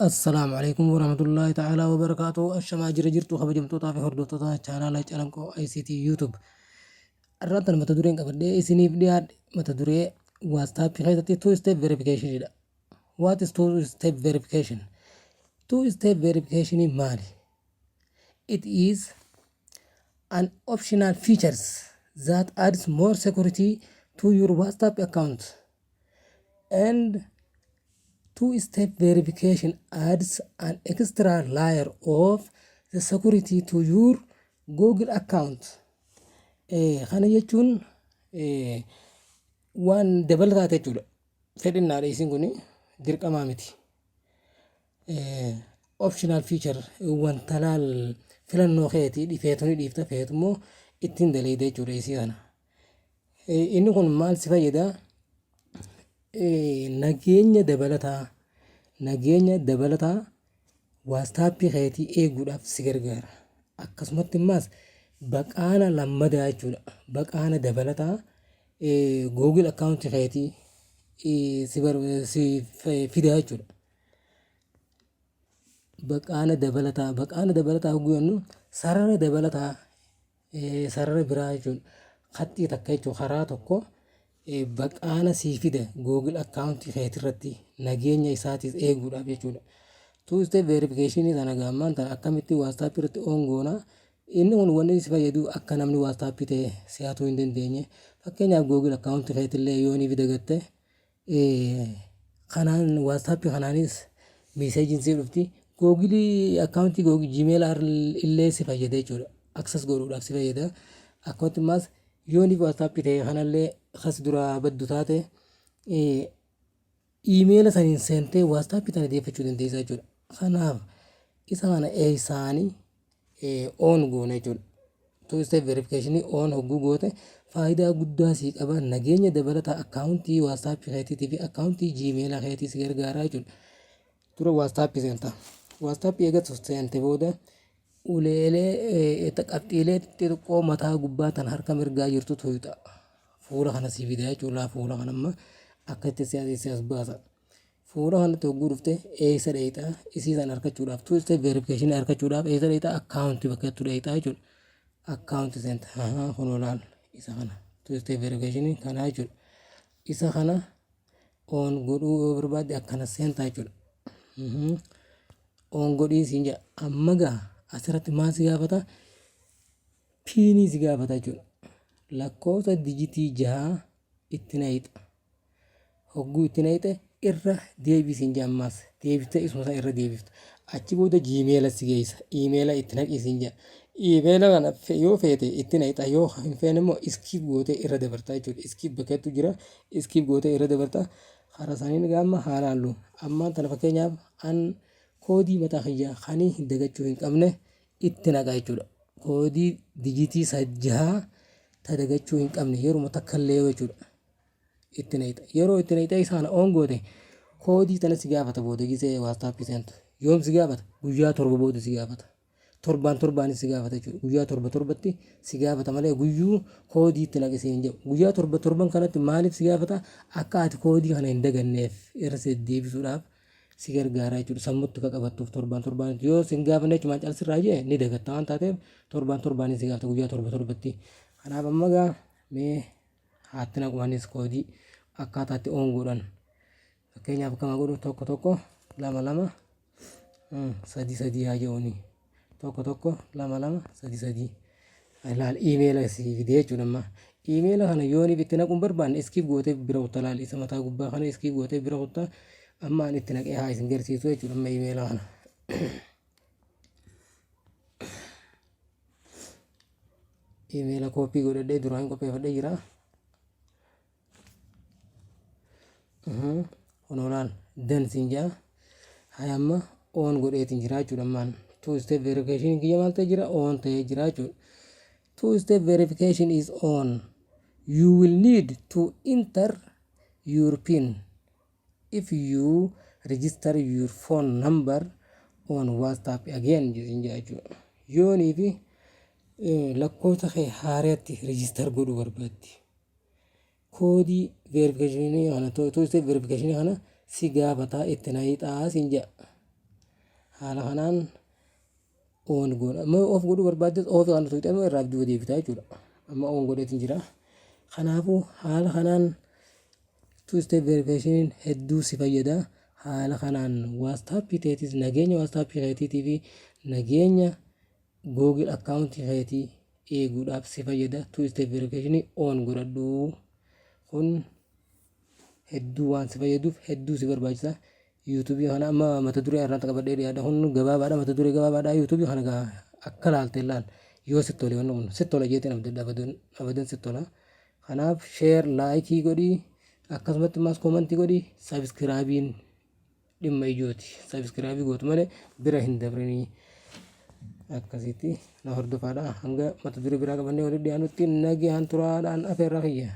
السلام عليكم ورحمة الله تعالى وبركاته. الشما جرجرتو خبجمتو طافي هردوتو channel چلنكو ICT YouTube. الرات متى دورين قبل إسنيف دياد متى دوري WhatsApp في خيطة two step verification ده. What is two step verification? Two step verification is مالي. It is an optional features that adds more security to your WhatsApp account. And two-step verification adds an extra layer of the security to your Google account. Kana jechuun waan dabalataa jechuudha. Fedhinnaa isin kun dirqamaa miti. Optional feature wanta laal filannoo keetii feetuni dhiifta feetummoo ittiin daleeda jechuudha isii kana. Inni kun maal si fayyadaa? Nageenya dabalataa waastaappii keetii eeguudhaaf si gargaara. Akkasumatti immaas baqaana lammadaa jechuudha. Baqaana dabalataa Google account keetii si fidaa jechuudha. Baqaana dabalataa hogguu jennu sarara dabalataa sarara biraa jechuudha. Khaxxii takka jechuudha karaa tokko baqaana sii fida Google account keetii irratti nageenya isaatiis eeguudhaaf jechuudha. Two step verification sana gaammaan tan akkamitti WhatsApp irratti on goona. Inni kun wanni si fayyadu akka namni WhatsApp ta'e si hatuu hin dandeenye. Fakkeenyaaf Google account keetii illee yoo ni fidagatte kanaan WhatsApp kanaanis meeseejiin si dhufti. Google account Google Gmail illee si fayyada jechuudha. Access godhuudhaaf si fayyada. Akkasumas immas yoo ni WhatsApp ta'e kanallee khas dura baddu taate email saniin seentee WhatsApp tana deeffachuu dandeessaa jechuudha. Kanaaf isa kana eessaanii on goona jechuudha. Two step verification on hogguu goote faayidaa guddaa sii qaba. Nageenya dabalataa akkaawuntii WhatsApp keetiitii fi akkaawuntii Gmail keetii si gargaaraa jechuudha. Dura WhatsApp seenta. WhatsApp eegatu seente booda uleelee qabxiilee xixiqqoo mataa gubbaa tan harka mirgaa jirtu tuyuxa. Fuula kana si fidaa jechuudha. Fuula kana amma akka itti si as baasa. Fuula kanatti hogguu dhufte eessa dheeyitaa isii sana argachuudhaaf two step verification argachuudhaaf eessa dheeyitaa akkaawuntii bakka itti dheeyitaa jechuudha. Akkaawuntii seenta. Kun olaal isa kana two step verification kanaa jechuudha. Isa kana on godhuu yoo barbaadde akkana seentaa jechuudha. On godhii siin jedha amma gaa asirratti maal si gaafata? Piinii si gaafata jechuudha. Lakkoofsa dijitii 6 itti nayixa. Hogguu itti nayixe irra deebisiin jedhammaas deebiftee isuma irra deebiftu. Achi booda Gmail si geessa. Email itti naqisiin jedha. Email kana yoo feete itti nayixa yoo hin feene immoo skip gootee irra dabartaa jechuudha. Skip bakkeetu jira. Skip gootee irra dabartaa. Hara saniin gaamma haalaallu. Ammaan tana fakkeenyaaf an koodii mataa kiyyaa kanii hin dagachuu hin qabne itti naqa jechuudha. Koodii dijitii 6 ta dagachuu hin qabne yeroo takka illee jechuudha. Itti nayixa. Yeroo itti nayixa isaan on goote koodii tana si gaafata booda gisee WhatsApp seentu. Yoom si gaafata? Guyyaa 7 booda si gaafata. Torbaan si gaafata jechuudha. Guyyaa 7 si gaafata malee guyyuu koodii itti naqisee hin jiru. Guyyaa 7 kanatti maaliif si gaafata? Akka ati koodii kana hin daganneef irra si deebisuudhaaf si gargaara jechuudha. Sammuutti akka qabattuuf torbaan yoo si hin gaafanne jechuudha calsirraa jee ni dagatta waan taateef torbaan si gaafata guyyaa 7. Kanaaf amma gaa mee haatti naqumanis koodii akkaataatti on godhan. Fakkeenyaaf akkama godhu tokko 2 3 haa jedhuuni. Tokko 2 3. Ilaal email si fidee jechuudha amma. Email kana yoo ni itti naquun barbaanne skip gootee bira kutta laal isa mataa gubbaa kana skip gootee bira kutta amma ani itti naqee haa isin garsiisu jechuudha amma email kana. Email koopii godhadhee duraan qopheeffadhee jira. Kun olaal dansiin jaa. Haa amma on godheetiin jira jechuudha ammaan. Two step verification kiyya maal ta'e jira? On ta'ee jira jechuudha. Two step verification is on. You will need to enter your PIN if you register your phone number on WhatsApp again jechuudha. Yoonii fi lakkoofsa kee haareetti register godhuu barbaaddi. Koodii verification kana two step verification kana si gaafataa itti nayixaa siin jedha. haala kanaan on godha amma of godhuu barbaaddes of kan tuqxe amma irraa abdii deebita jechuudha amma on godheetiin jira kanaafuu haala kanaan two step verification hedduu si fayyada haala kanaan waastappii teetis nageenya waastappii keetiitii fi nageenya google akkaawuntii keetii eeguudhaaf si fayyada two step verification on godhadhu kun hedduu waan si fayyaduuf hedduu si barbaachisa YouTube kana amma mata duree irratti qabadhee dhiyaadha kun gabaabaadha mata duree gabaabaadha YouTube kana akka laalte laal yoo sitti tole wanni kun sitti tola jeetiin abadan sitti tola kanaaf share like godhi akkasumatti mas comment godhi subscribe dhimma ijooti subscribe gootu malee bira hin dabrinii akkasitti na hordofaadha hanga mata duree biraa qabannee walitti dhiyaanutti nagaan turaadhaan afeerraa kiyya.